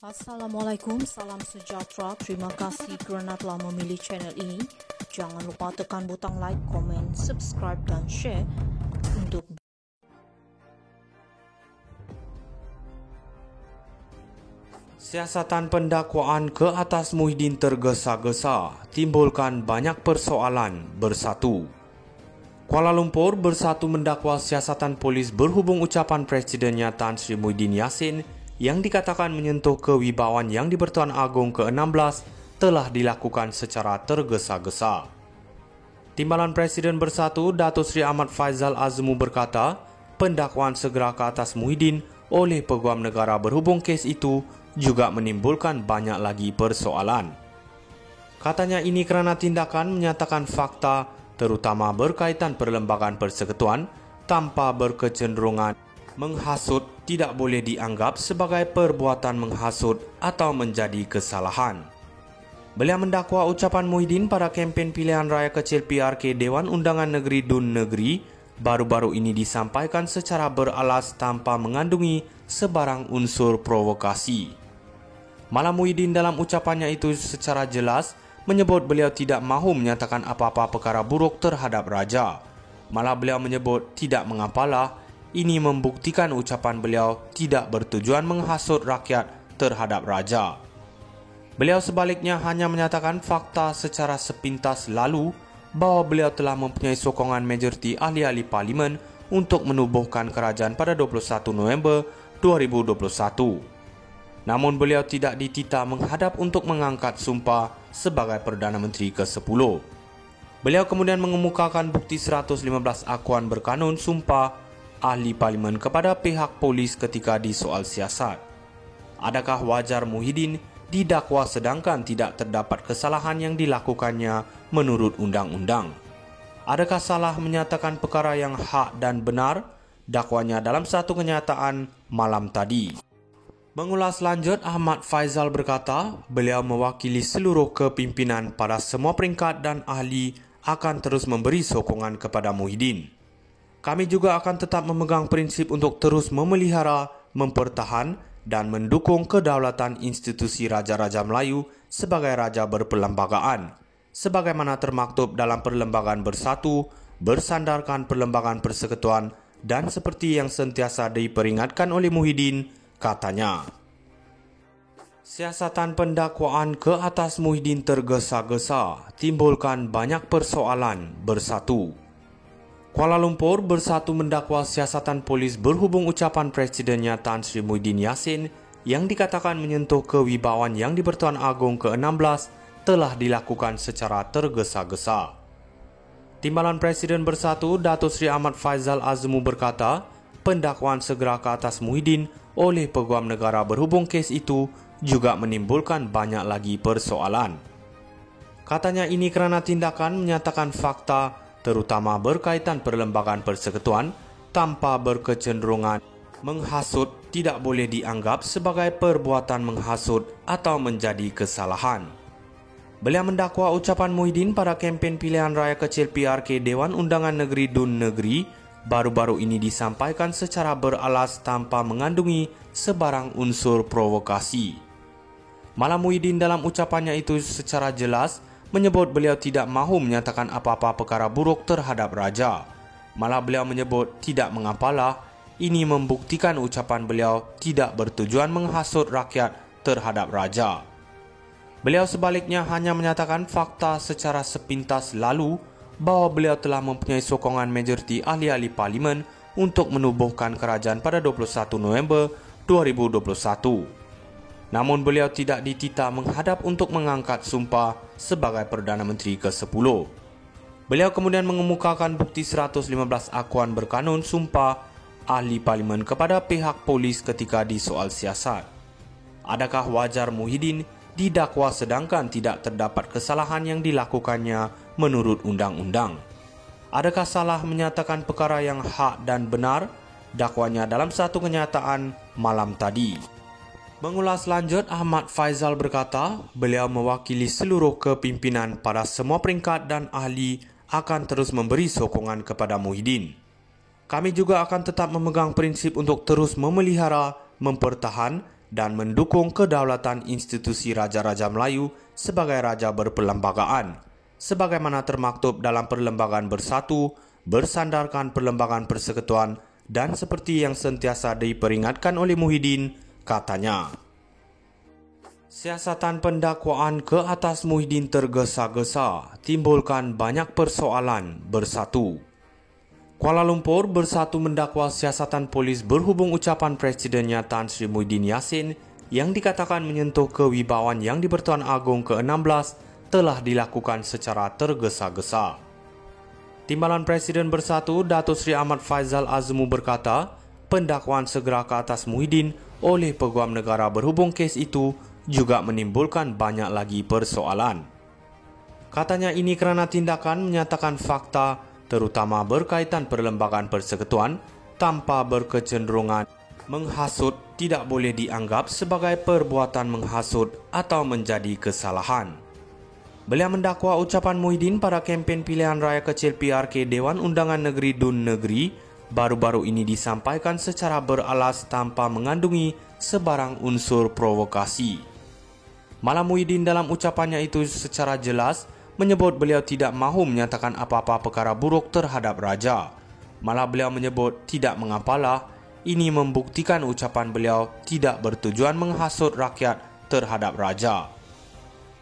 Assalamualaikum, salam sejahtera. Terima kasih kerana telah memilih channel ini. Jangan lupa tekan butang like, komen, subscribe dan share untuk Siasatan pendakwaan ke atas Muhyiddin tergesa-gesa, timbulkan banyak persoalan bersatu. Kuala Lumpur bersatu mendakwa siasatan polis berhubung ucapan Presidennya Tan Sri Muhyiddin Yassin yang dikatakan menyentuh kewibawaan Yang di-Pertuan Agong ke-16 telah dilakukan secara tergesa-gesa. Timbalan Presiden Bersatu Datuk Seri Ahmad Faizal Azmu berkata, pendakwaan segera ke atas Muhyiddin oleh Peguam Negara berhubung kes itu juga menimbulkan banyak lagi persoalan. Katanya ini kerana tindakan menyatakan fakta terutama berkaitan perlembagaan persekutuan tanpa berkecenderungan menghasut tidak boleh dianggap sebagai perbuatan menghasut atau menjadi kesalahan. Beliau mendakwa ucapan Muhyiddin pada kempen pilihan raya kecil PRK Dewan Undangan Negeri Dun Negeri baru-baru ini disampaikan secara beralas tanpa mengandungi sebarang unsur provokasi. Malah Muhyiddin dalam ucapannya itu secara jelas menyebut beliau tidak mahu menyatakan apa-apa perkara buruk terhadap raja. Malah beliau menyebut tidak mengapalah, ini membuktikan ucapan beliau tidak bertujuan menghasut rakyat terhadap raja. Beliau sebaliknya hanya menyatakan fakta secara sepintas lalu bahawa beliau telah mempunyai sokongan majoriti ahli-ahli parlimen untuk menubuhkan kerajaan pada 21 November 2021. Namun beliau tidak ditita menghadap untuk mengangkat sumpah sebagai Perdana Menteri ke-10. Beliau kemudian mengemukakan bukti 115 akuan berkanun sumpah ahli parlimen kepada pihak polis ketika disoal siasat. Adakah wajar Muhyiddin didakwa sedangkan tidak terdapat kesalahan yang dilakukannya menurut undang-undang? Adakah salah menyatakan perkara yang hak dan benar? Dakwanya dalam satu kenyataan malam tadi. Mengulas lanjut, Ahmad Faizal berkata, beliau mewakili seluruh kepimpinan pada semua peringkat dan ahli akan terus memberi sokongan kepada Muhyiddin. Kami juga akan tetap memegang prinsip untuk terus memelihara, mempertahan dan mendukung kedaulatan institusi Raja-Raja Melayu sebagai raja berperlembagaan. Sebagaimana termaktub dalam Perlembagaan Bersatu, bersandarkan Perlembagaan Persekutuan dan seperti yang sentiasa diperingatkan oleh Muhyiddin, katanya. Siasatan pendakwaan ke atas Muhyiddin tergesa-gesa, timbulkan banyak persoalan bersatu. Kuala Lumpur bersatu mendakwa siasatan polis berhubung ucapan Presidennya Tan Sri Muhyiddin Yassin yang dikatakan menyentuh kewibawaan Yang di-Pertuan Agong ke-16 telah dilakukan secara tergesa-gesa. Timbalan Presiden Bersatu Datuk Seri Ahmad Faizal Azmu berkata, pendakwaan segera ke atas Muhyiddin oleh Peguam Negara berhubung kes itu juga menimbulkan banyak lagi persoalan. Katanya ini kerana tindakan menyatakan fakta terutama berkaitan perlembagaan persekutuan tanpa berkecenderungan menghasut tidak boleh dianggap sebagai perbuatan menghasut atau menjadi kesalahan. Beliau mendakwa ucapan Muhyiddin pada kempen pilihan raya kecil PRK Dewan Undangan Negeri Dun Negeri baru-baru ini disampaikan secara beralas tanpa mengandungi sebarang unsur provokasi. Malah Muhyiddin dalam ucapannya itu secara jelas menyebut beliau tidak mahu menyatakan apa-apa perkara buruk terhadap raja. Malah beliau menyebut tidak mengapalah, ini membuktikan ucapan beliau tidak bertujuan menghasut rakyat terhadap raja. Beliau sebaliknya hanya menyatakan fakta secara sepintas lalu bahawa beliau telah mempunyai sokongan majoriti ahli-ahli parlimen untuk menubuhkan kerajaan pada 21 November 2021. Namun beliau tidak ditita menghadap untuk mengangkat sumpah sebagai Perdana Menteri ke-10. Beliau kemudian mengemukakan bukti 115 akuan berkanun sumpah ahli parlimen kepada pihak polis ketika disoal siasat. Adakah wajar Muhyiddin didakwa sedangkan tidak terdapat kesalahan yang dilakukannya menurut undang-undang? Adakah salah menyatakan perkara yang hak dan benar? Dakwanya dalam satu kenyataan malam tadi. Mengulas lanjut, Ahmad Faizal berkata, beliau mewakili seluruh kepimpinan pada semua peringkat dan ahli akan terus memberi sokongan kepada Muhyiddin. Kami juga akan tetap memegang prinsip untuk terus memelihara, mempertahan dan mendukung kedaulatan institusi Raja-Raja Melayu sebagai raja berperlembagaan, sebagaimana termaktub dalam Perlembagaan Bersatu, bersandarkan Perlembagaan Persekutuan dan seperti yang sentiasa diperingatkan oleh Muhyiddin, katanya. Siasatan pendakwaan ke atas Muhyiddin tergesa-gesa timbulkan banyak persoalan, bersatu. Kuala Lumpur Bersatu mendakwa siasatan polis berhubung ucapan Presidennya Tan Sri Muhyiddin Yassin yang dikatakan menyentuh kewibawaan Yang di-Pertuan Agong ke-16 telah dilakukan secara tergesa-gesa. Timbalan Presiden Bersatu Datuk Seri Ahmad Faizal Azmu berkata, pendakwaan segera ke atas Muhyiddin oleh Peguam Negara berhubung kes itu juga menimbulkan banyak lagi persoalan. Katanya ini kerana tindakan menyatakan fakta terutama berkaitan Perlembagaan Persekutuan tanpa berkecenderungan menghasut tidak boleh dianggap sebagai perbuatan menghasut atau menjadi kesalahan. Beliau mendakwa ucapan Muhyiddin pada kempen pilihan raya kecil PRK Dewan Undangan Negeri Dun Negeri baru-baru ini disampaikan secara beralas tanpa mengandungi sebarang unsur provokasi. Malah Muhyiddin dalam ucapannya itu secara jelas menyebut beliau tidak mahu menyatakan apa-apa perkara buruk terhadap raja. Malah beliau menyebut tidak mengapalah, ini membuktikan ucapan beliau tidak bertujuan menghasut rakyat terhadap raja.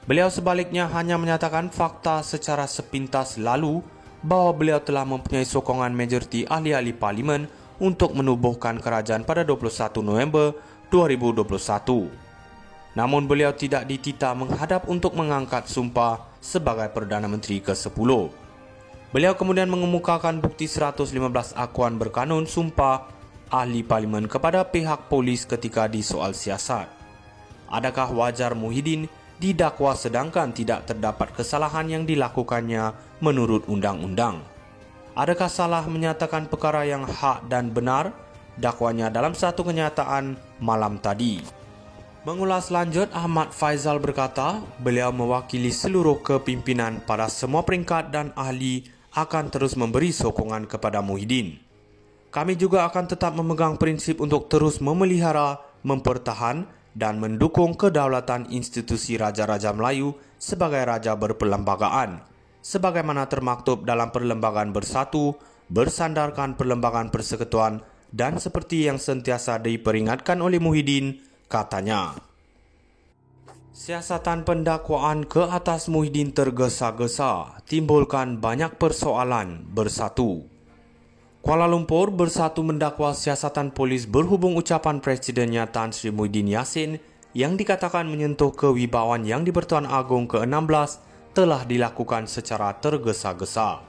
Beliau sebaliknya hanya menyatakan fakta secara sepintas lalu bahawa beliau telah mempunyai sokongan majoriti ahli-ahli parlimen untuk menubuhkan kerajaan pada 21 November 2021. Namun beliau tidak ditita menghadap untuk mengangkat sumpah sebagai Perdana Menteri ke-10. Beliau kemudian mengemukakan bukti 115 akuan berkanun sumpah ahli parlimen kepada pihak polis ketika disoal siasat. Adakah wajar Muhyiddin didakwa sedangkan tidak terdapat kesalahan yang dilakukannya menurut undang-undang? Adakah salah menyatakan perkara yang hak dan benar? Dakwanya dalam satu kenyataan malam tadi. Mengulas lanjut, Ahmad Faizal berkata, beliau mewakili seluruh kepimpinan pada semua peringkat dan ahli akan terus memberi sokongan kepada Muhyiddin. Kami juga akan tetap memegang prinsip untuk terus memelihara, mempertahan dan mendukung kedaulatan institusi Raja-Raja Melayu sebagai raja berperlembagaan, sebagaimana termaktub dalam Perlembagaan Bersatu, bersandarkan Perlembagaan Persekutuan dan seperti yang sentiasa diperingatkan oleh Muhyiddin, katanya. Siasatan pendakwaan ke atas Muhyiddin tergesa-gesa timbulkan banyak persoalan, bersatu. Kuala Lumpur Bersatu mendakwa siasatan polis berhubung ucapan Presidennya Tan Sri Muhyiddin Yassin yang dikatakan menyentuh kewibawaan Yang di-Pertuan Agong ke-16 telah dilakukan secara tergesa-gesa.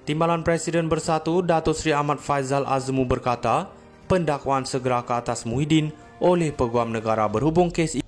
Timbalan Presiden Bersatu Datuk Seri Ahmad Faizal Azmu berkata, pendakwaan segera ke atas Muhyiddin oleh Peguam Negara berhubung kes